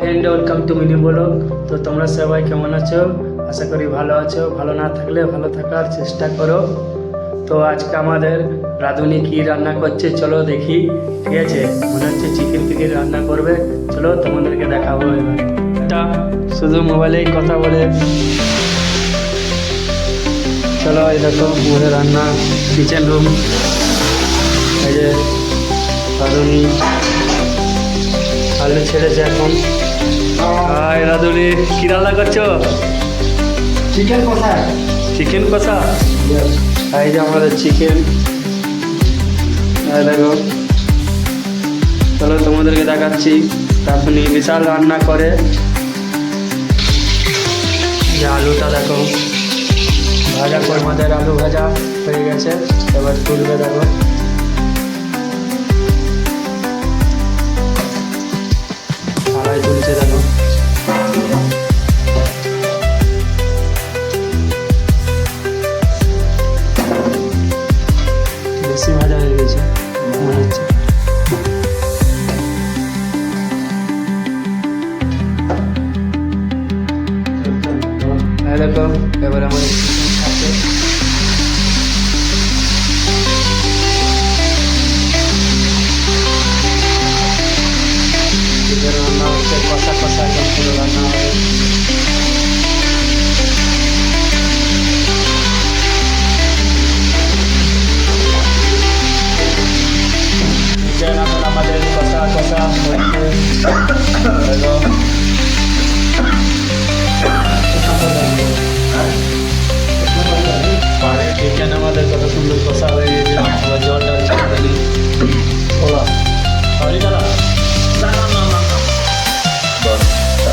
Friend welcome to mini blog. তো তোমরা সবাই কেমন আছো? আশা করি ভালো আছো। ভালো না থাকলে ভালো থাকার চেষ্টা করো। তো আজকে আমাদের রাঁধুনি কি রান্না করছে চলো দেখি। ঠিক আছে, মনে হচ্ছে চিকেন ফিকেন রান্না করবে। চলো তোমাদেরকে দেখাবো। এবার এটা শুধু মোবাইলেই কথা বলে। চলো এই দেখো আমাদের রান্না কিচেন রুম। এই যে রাঁধুনি আলু ছেড়েছে এখন। হাই রাঁধুনি, কি রান্না করছো? চিকেন কষা। চিকেন কষা। এই যে আমাদের চিকেন। দেখো, চলো তোমাদেরকে দেখাচ্ছি। রাঁধুনি বিশাল রান্না করে। যে আলুটা দেখো ভাজা করে, আমাদের আলু ভাজা হয়ে গেছে। এবার তুলবে দেখো। আড়াই তুলছে দেখো। বেশি ভাজা হয়ে গেছে মনে হচ্ছে। দেখো এবার আমাদের আছে। রান্না হচ্ছে কষা কষা করে রান্না হবে। এখন আমাদের কষা কষা হচ্ছে। চিকেন আমাদের কত সুন্দর কষা হয়ে গেছে। আবার জলটা ছেড়ে দিই। ওলা সরি দাদা, না না না না না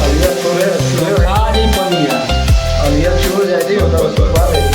अलिया छोड़े आज ही बन गया। अलिया छोड़ जाती होता उसको बाद